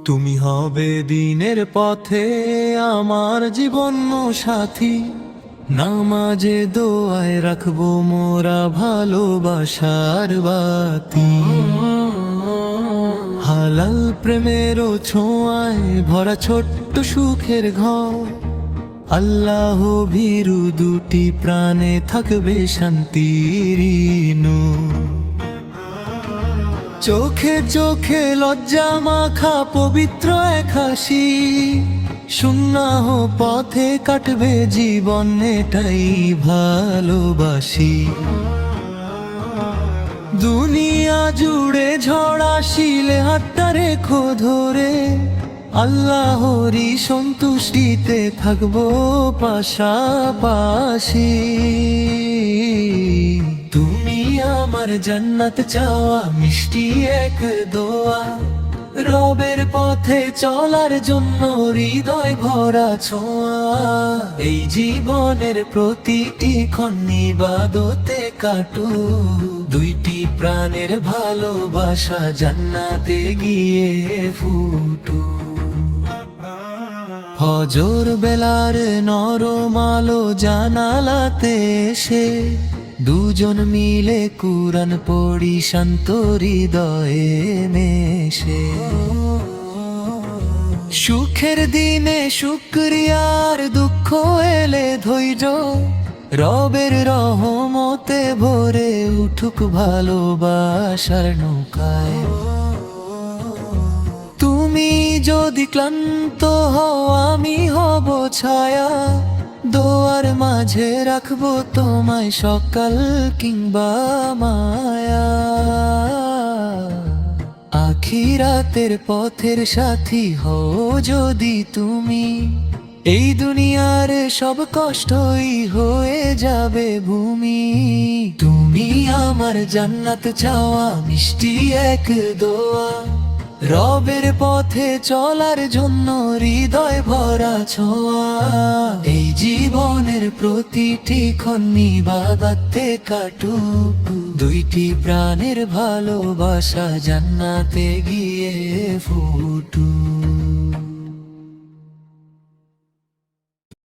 তুমি হবে দিনের পথে আমার জীবন সাথী, নামাজে দোয়ায় রাখবো মোরা ভালোবাসার বাতি। হালাল প্রেমেরও ছোঁয়ায় ভরা ছোট্ট সুখের ঘর, আল্লাহ ভীরু দুটি প্রাণে থাকবে শান্তির নূর। চোখে চোখে লজ্জা মাখা পবিত্র এক হাসি, সুন্নাহ পথে কাটবে জীবন, এটাই ভালোবাসি। দুনিয়া জুড়ে ঝড় আসিলে হাতটা রেখো ধরে, আল্লাহরই সন্তুষ্টিতে থাকবো পাশাপাশি। তুমি আমার জান্নাত চাওয়া মিষ্টি এক দোয়া, রবের পথে চলার জন্য হৃদয় ভরা ছোঁয়া। এই জীবনের প্রতিটি ক্ষণ ইবাদতে কাটুক, দুইটি প্রাণের ভালোবাসা জান্নাতে গিয়ে ফুটুক। ফজর বেলার নরম আলো জানালাতে এসে দুজন মিলে কুরআন পড়ি শান্ত হৃদয়ে মেশে। সুখের দিনে শুকরিয়ার, দুঃখ এলে ধৈর্য, রবের রহমতে ভরে উঠুক ভালোবাসার নৌকায়। তুমি যদি ক্লান্ত হও আমি হব ছায়া, দোয়ার মাঝে রাখবো তোমায় সকাল কিংবা মায়া। আখিরাতের পথের সাথী হও যদি তুমি, এই দুনিয়ার সব কষ্টই হয়ে যাবে ভূমি। তুমি আমার জান্নাত চাওয়া মিষ্টি এক দোয়া, রবের পথে চলার জন্য হৃদয় ভরা ছোঁয়া। এই জীবনের প্রতিটি ক্ষণ ইবাদতে কাটুক, দুইটি প্রাণের ভালোবাসা জান্নাতে গিয়ে ফুটুক।